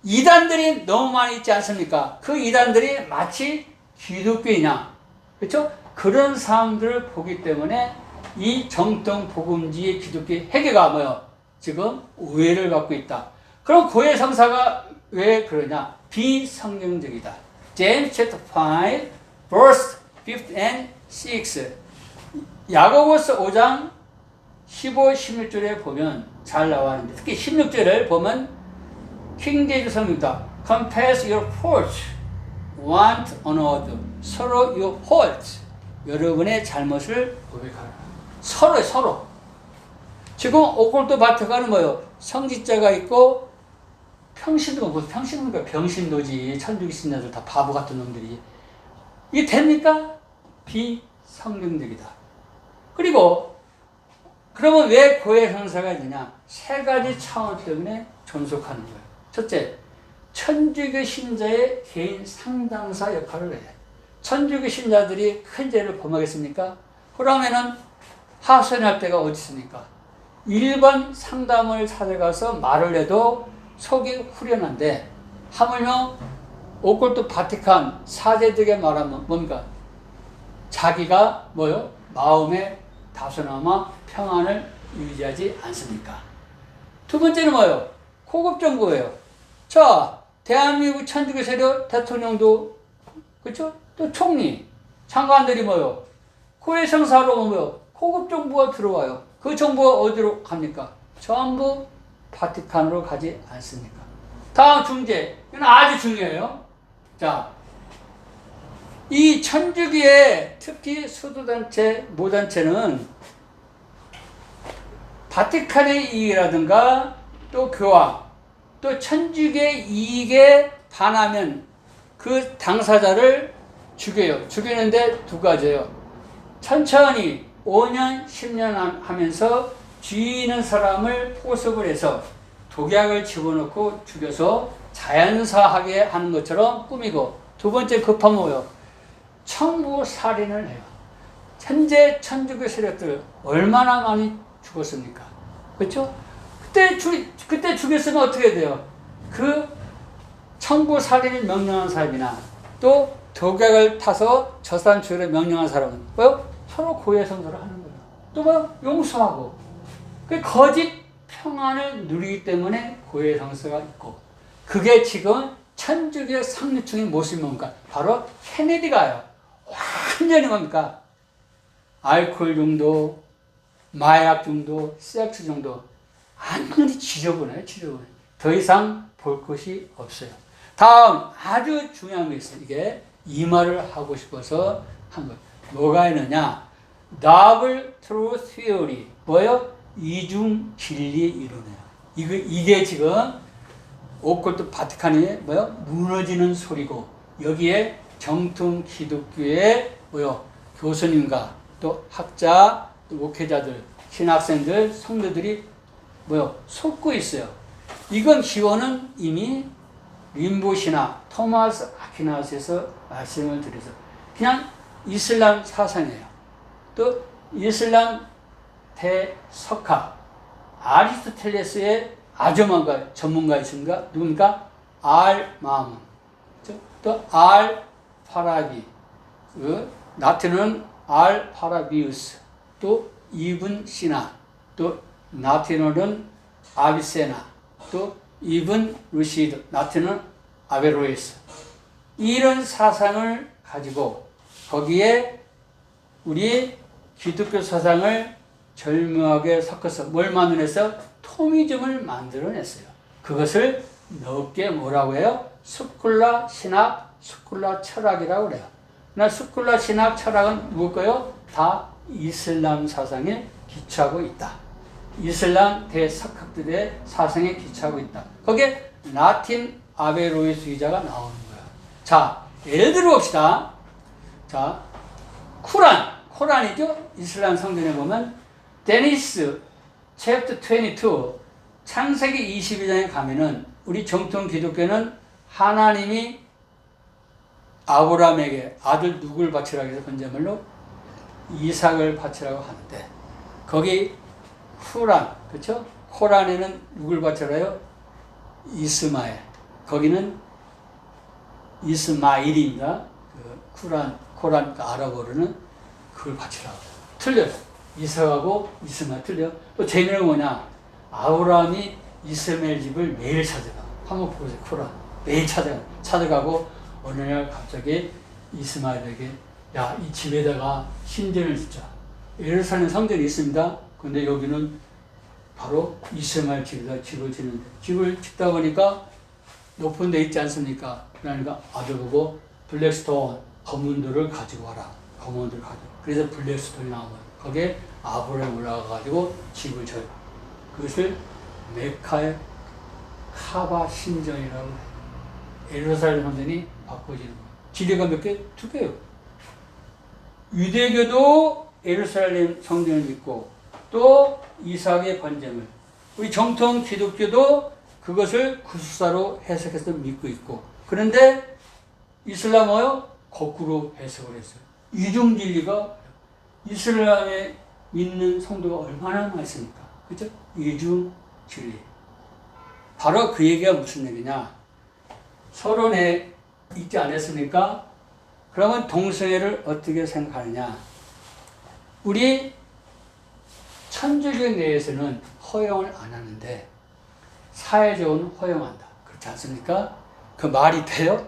이단들이 너무 많이 있지 않습니까? 그 이단들이 마치 기독교이냐, 그렇죠? 그런 사람들을 보기 때문에 이 정통 복음지의 기독교 회개가 뭐예요? 지금 오해를 받고 있다. 그럼 고해성사가 왜 그러냐? 비성경적이다. James chapter 5 verse 5 and 6 야고보서 5장 15, 16절에 보면 잘 나와 있는데 특히 16절을 보면 킹제임스 성경입니다. Confess your faults one to another. 서로 your faults. 여러분의 잘못을 고백하라. 서로. 지금 오콜트 바티칸은 뭐예요? 성직자가 있고 평신도가 무슨 평신도가 병신도지. 천주교 신자들 다 바보 같은 놈들이. 이게 됩니까? 비성경적이다. 그리고 그러면 왜 고해 성사가 있느냐? 세 가지 차원 때문에 존속하는 거예요. 첫째, 천주교 신자의 개인 상담사 역할을 해요. 천주교 신자들이 큰 죄를 범하겠습니까? 그러면은 하소연할 때가 어디 있습니까? 일반 상담을 찾아가서 말을 해도 속이 후련한데 하물며 오콜트 바티칸 사제들에게 말하면 뭡니까? 자기가 뭐요? 마음에 다소나마 평안을 유지하지 않습니까? 두 번째는 뭐예요? 고급 정부예요. 자, 대한민국 천주교 세력 대통령도 그렇죠? 또 총리, 장관들이 뭐예요? 고해성사로 뭐예요? 고급 정부가 들어와요. 그 정부가 어디로 갑니까? 전부 바티칸으로 가지 않습니까? 다음 중재. 이건 아주 중요해요. 자, 이 천주교의 특히 수도단체, 모단체는 바티칸의 이익이라든가 또 교황, 또 천주교의 이익에 반하면 그 당사자를 죽여요. 죽이는데 두 가지예요. 천천히 5년, 10년 하면서 쥐는 사람을 포섭을 해서 독약을 집어넣고 죽여서 자연사하게 하는 것처럼 꾸미고, 두 번째 급한 뭐예요? 청부살인을 해요. 현재 천주교 세력들 얼마나 많이 죽었습니까? 그렇죠? 그때 죽였으면 어떻게 돼요? 그 청부살인을 명령한 사람이나 또 독약을 타서 저 사람 죽이를 명령한 사람은 뭐요? 서로 고해성사를 하는 거예요. 또 뭐 용서하고. 그 거짓 평안을 누리기 때문에 고해성사가 있고, 그게 지금 천주교 상류층의 모습이 뭡니까? 바로 케네디가요. 완전히 뭡니까? 알코올 중독, 마약 중독, 섹스 중독. 완전히 지저분해요, 지저분해. 더 이상 볼 것이 없어요. 다음, 아주 중요한 게 있어요. 이게 이 말을 하고 싶어서 한 거예요. 뭐가 있느냐? Double Truth Theory. 뭐예요? 이중 진리 이론이에요. 이게 지금 오콜트 바티칸이 뭐요? 무너지는 소리고, 여기에 정통 기독교의 뭐요? 교수님과 또 학자, 또 목회자들, 신학생들, 성도들이 뭐요? 속고 있어요. 이건 기원은 이미 림보 신학, 토마스 아퀴나스에서 말씀을 드려서 그냥 이슬람 사상이에요. 또 이슬람 대석학, 아리스토텔레스의 아주 전문가 있습니까? 누굽니까? 알-마문, 또 알-파라비, 라틴어는 알-파라비우스, 또 이븐 시나, 또 라틴어는 아비세나, 또 이븐 루시드, 라틴어는 아베로에스. 이런 사상을 가지고 거기에 우리 기독교 사상을 절묘하게 섞어서 뭘 만들어서 토미즘을 만들어냈어요. 그것을 넓게 뭐라고 해요? 스콜라 신학, 스콜라 철학이라고 그래요. 그러나 스콜라 신학, 철학은 누굴까요? 다 이슬람 사상에 기초하고 있다. 이슬람 대석학들의 사상에 기초하고 있다. 거기에 라틴 아베로이스주의자가 나오는 거야. 자, 예를 들어 봅시다. 자, 코란이죠? 이슬람 성경에 보면 데니스 챕터 22 창세기 22장에 가면은 우리 정통 기독교는 하나님이 아브라함에게 아들 누굴 바치라고 해서 번제물로 이삭을 바치라고 하는데, 거기 그렇죠? 코란에는 누굴 바치라요? 이스마엘. 거기는 이스마일입니다. 코란 아랍어로는 그걸 바치라고. 틀려요. 이삭하고 이스마엘 틀려. 또 재미는 뭐냐? 아브라함이 이스마엘 집을 매일 찾아가. 한번 보세요. 코란. 매일 찾아가고 어느 날 갑자기 이스마엘에게 야, 이 집에다가 신전을 짓자. 예루살렘 성전이 있습니다. 근데 여기는 바로 이스마엘 집에다 집을 짓는데, 집을 짓다 보니까 높은 데 있지 않습니까? 그러니까 아들 보고 블랙스톤, 검은 돌을 가지고 와라. 검은 돌을 가지고. 그래서 블랙스톤이 나온 거예요. 거기에 아브라함 올라가가지고 집을 져요. 그것을 메카의 카바 신전이라고 해요. 예루살렘 성전이 바꿔지는 거예요. 지대가 몇 개? 2개요. 유대교도 예루살렘 성전을 믿고 또 이삭의 번제물, 우리 정통 기독교도 그것을 구수사로 해석해서 믿고 있고, 그런데 이슬람어요? 거꾸로 해석을 했어요. 이중진리가 이슬람에 믿는 성도가 얼마나 많습니까? 그죠? 이중진리. 바로 그 얘기가 무슨 얘기냐? 서론에 있지 않았습니까? 그러면 동성애를 어떻게 생각하느냐? 우리 천주교 내에서는 허용을 안 하는데 사회적으로는 허용한다. 그렇지 않습니까? 그 말이 돼요?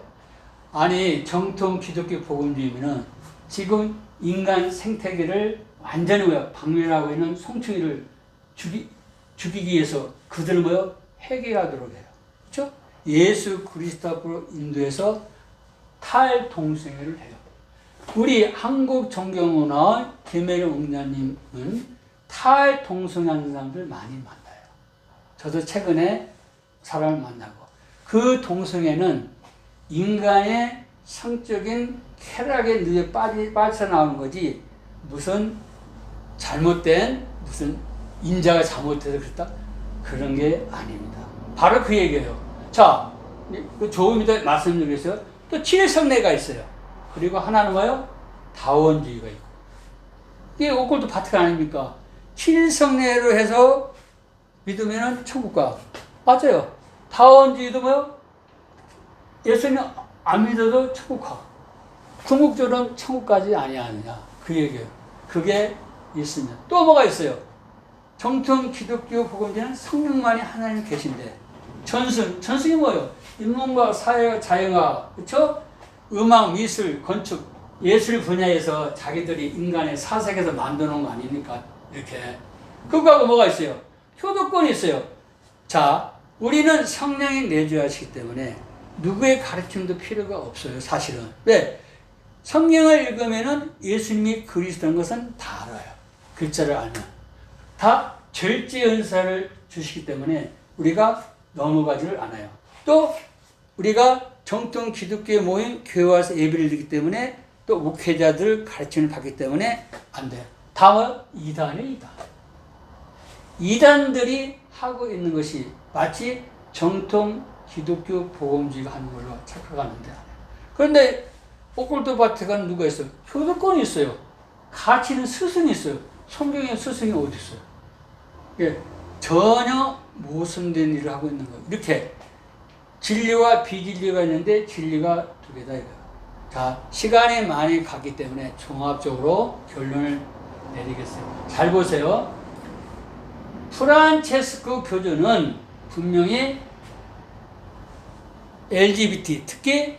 아니, 정통 기독교 복음주의는 지금 인간 생태계를 완전히 박멸하고 있는 송충이를 죽이기 위해서 그들을 해결하도록 해요. 그렇죠? 예수 그리스도 앞으로 인도해서 탈동성애를 해요. 우리 한국 정경호나 김혜령 웅자님은 탈동성애하는 사람들 많이 만나요. 저도 최근에 사람을 만나고, 그 동성애는 인간의 성적인 쾌락에 늦어 빠져나오는 거지, 무슨 잘못된, 무슨 인자가 잘못해서 그랬다? 그런 게 아닙니다. 바로 그 얘기예요. 자, 조금이더 말씀드리겠어요. 또 칠성례가 있어요. 그리고 하나는 뭐예요? 다원주의가 있고. 이게 오컬트 파트가 아닙니까? 칠성례로 해서 믿으면 천국 가. 맞아요. 다원주의도 뭐요? 예수님 안 믿어도 천국 가. 궁극적으로는 천국까지 아니하느냐. 그 얘기예요. 그게 있으면. 또 뭐가 있어요? 정통 기독교 복음주의는 성령만이 하나님 계신데, 전승이 뭐예요? 인문과 사회와 자연과, 그렇죠? 음악, 미술, 건축, 예술 분야에서 자기들이 인간의 사색에서 만들어 놓은 거 아닙니까? 이렇게. 그거하고 뭐가 있어요? 효도권이 있어요. 자, 우리는 성령이 내주하시기 때문에 누구의 가르침도 필요가 없어요, 사실은. 왜? 성경을 읽으면은 예수님이 그리스도인 것은 다 알아요. 글자를 알면. 다 절제 은사를 주시기 때문에 우리가 넘어가지를 않아요. 또 우리가 정통 기독교에 모인 교회 와서 예배를 드리기 때문에 또 목회자들 가르침을 받기 때문에 안 돼요. 다음은 이단이에요, 이단. 이단들이 하고 있는 것이 마치 정통 기독교 복음주의가 하는 걸로 착각하는데, 그런데 오컬트 파트가 누가 있어요? 효도권이 있어요. 가르치는 스승이 있어요. 성경에 스승이 어디 있어요? 예, 전혀 모순된 일을 하고 있는 거예요. 이렇게 진리와 비진리가 있는데 진리가 두 개다 이거예요. 자, 시간이 많이 갔기 때문에 종합적으로 결론을 내리겠어요. 잘 보세요. 프란체스코 교주는 분명히 LGBT, 특히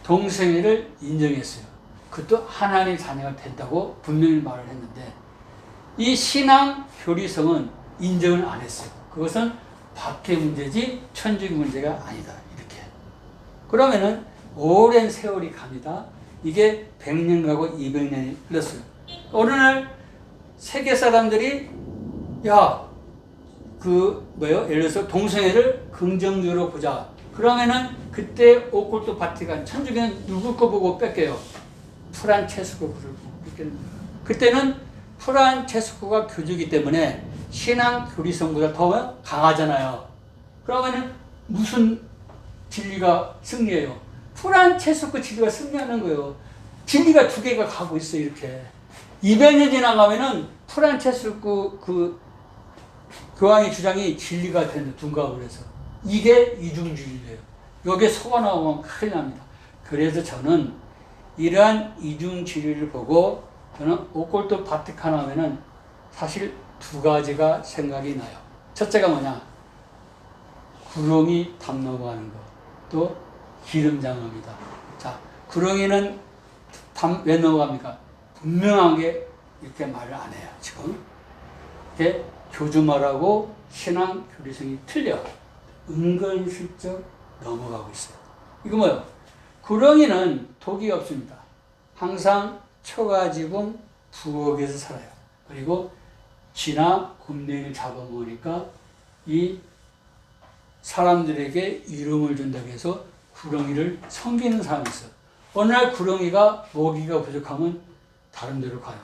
동성애를 인정했어요. 그것도 하나님의 자녀가 된다고 분명히 말을 했는데, 이 신앙 교리성은 인정을 안 했어요. 그것은 밖의 문제지 천주교 문제가 아니다. 이렇게. 그러면은 오랜 세월이 갑니다. 이게 100년 가고 200년이 흘렀어요. 어느 날 세계 사람들이 예를 들어서 동성애를 긍정적으로 보자. 그러면은 그때 오컬트 파티가 천주교는 누구 거 보고 뺏겨요? 프란체스코 거를 보고 뺏기는 거예요. 그때는 프란체스코가 교주이기 때문에 신앙 교리성보다 더 강하잖아요. 그러면은 무슨 진리가 승리해요? 프란체스코 진리가 승리하는 거예요. 진리가 두 개가 가고 있어, 이렇게. 200년 지나가면은 프란체스코 그 교황의 주장이 진리가 되는 둔갑을 해서. 이게 이중주의예요. 여기에 속아 나오면 큰일 납니다. 그래서 저는 이러한 이중주의를 보고 저는 오컬트 바티칸 하면은 사실 두 가지가 생각이 나요. 첫째가 뭐냐? 구렁이 담 넘어가는 거. 또 기름장업이다. 자, 구렁이는 담 왜 넘어갑니까? 분명하게 이렇게 말을 안 해요, 지금. 이게 교주말하고 신앙 교리성이 틀려. 은근슬쩍 넘어가고 있어요. 이거 뭐예요? 구렁이는 독이 없습니다. 항상 초가지붕 부엌에서 살아요. 그리고 쥐나 곰팡이를 잡아먹으니까 이 사람들에게 이름을 준다고 해서 구렁이를 섬기는 사람이 있어. 어느 날 구렁이가 먹이가 부족하면 다른 데로 가요.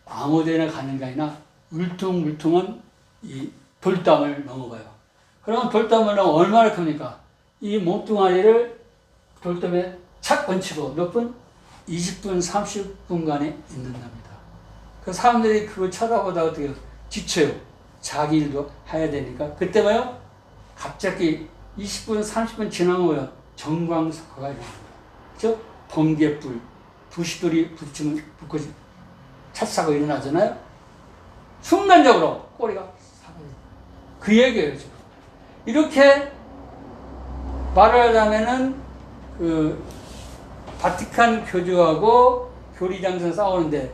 아무 데나 가는 게 아니라 울퉁불퉁한 이 돌담을 넘어가요. 그러면 돌담을 넘어 얼마나 큽니까? 이 몸뚱아리를 돌담에 착 얹히고 몇 분? 20분, 30분간에 있는답니다. 그 사람들이 그걸 쳐다보다가 어떻게 지쳐요. 자기 일도 해야 되니까. 그때 뭐요? 갑자기 20분, 30분 지나면 뭐요? 정광석화가 일어납니다. 그죠? 번개불, 부시돌이 붙이면 불꽃이 찼사고 일어나잖아요? 순간적으로 꼬리가 사라져요. 그 얘기예요, 지금. 이렇게 말을 하자면은, 바티칸 교주하고 교리장성 싸우는데,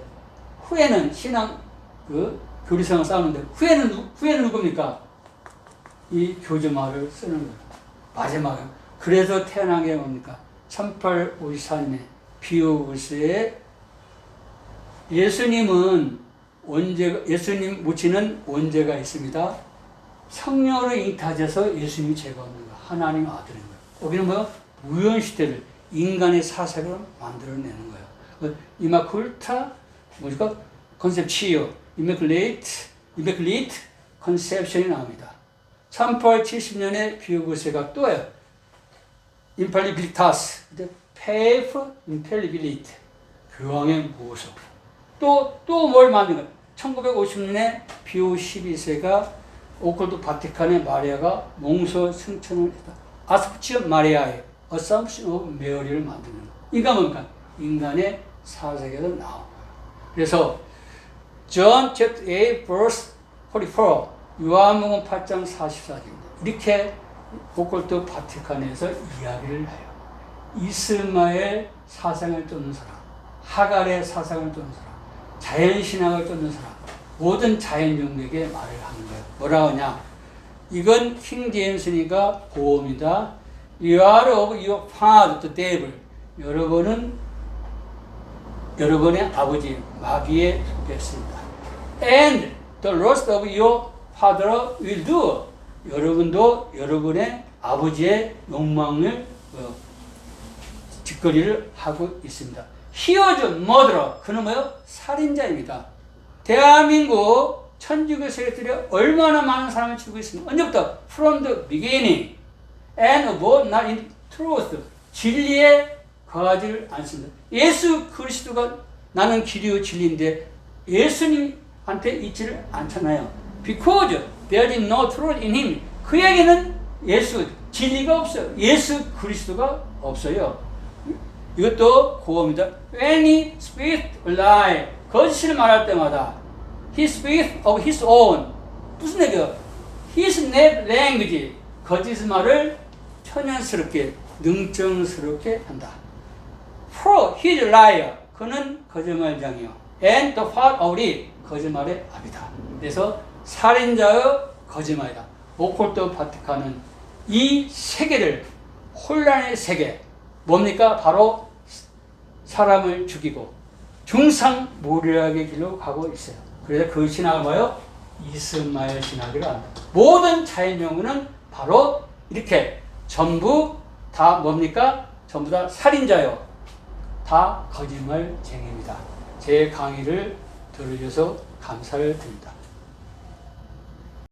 후에는 신앙, 교리성을 싸우는데, 후에는 누굽니까? 이 교주 말을 쓰는 거예요. 마지막에. 그래서 태어난 게 뭡니까? 1854년에 비오글스에 예수님 모치는 원죄가 있습니다. 성령으로 잉타져서 예수님이 죄가 없는 거예요. 하나님 아들인 거예요. 여기는 뭐요? 무연시대를 인간의 사색으로 만들어내는 거예요. 이마쿨타, 뭐니까? 컨셉치오, 이메클레이트 컨셉션이 나옵니다. 1870년에 비오글스가 또요. 임팔리빌리타스, 페이프 임팔리빌리티, 교황의 모습. 또 뭘 만든 거예요? 1950년에 비오 12세가 오컬트 바티칸의 마리아가 몽소 승천을 했다. 아스푸치오 마리아의 어썸션 오브 메어리를 만드는 거예요. 이가 뭔가 인간의 사색에서 나온 거예요. 그래서 John chapter 8 verse 44, 요한복음 8장 44절입니다. 이렇게 오컬트 바티칸에서 이야기를 해요. 이스마엘 사상을 쫓는 사람, 하갈의 사상을 쫓는 사람, 자연신학을 쫓는 사람, 모든 자연종에게 말을 하는 거예요. 뭐라 하냐? 이건 킹 제임스니까 고음이다. You are of your father, the devil. 여러분의 아버지 마귀에 속했습니다. And the lust of your father will do. 여러분도 여러분의 아버지의 욕망을 짓거리를 하고 있습니다. He was a murderer. 그는 뭐요? 살인자입니다. 대한민국 천주교 세력들이 얼마나 많은 사람을 죽이고 있습니까? 언제부터? From the beginning. And abode not in truth. 진리에 거하지를 않습니다. 예수 그리스도가 나는 길이요 진리인데 예수님한테 있지를 않잖아요. Because there is no truth in him. 그에게는 진리가 없어요. 예수 그리스도가 없어요. 이것도 고음이다. When he speaks a lie, 거짓을 말할 때마다 he speaks of his own. 무슨 얘기야? His language. 거짓말을 천연스럽게, 능정스럽게 한다. For he is a liar. 그는 거짓말장이요. And the father of it. 거짓말의 아비다. 그래서 살인자의 거짓말이다. 오콜트 바티칸은 이 세계를, 혼란의 세계, 뭡니까? 바로 사람을 죽이고 중상모략의 길로 가고 있어요. 그래서 그 신학을 뭐예요? 이스마엘 신학이라 합니다. 모든 자연용어는 바로 이렇게 전부 다 뭡니까? 전부 다 살인자요. 다 거짓말쟁이입니다. 제 강의를 들어주셔서 감사를 드립니다.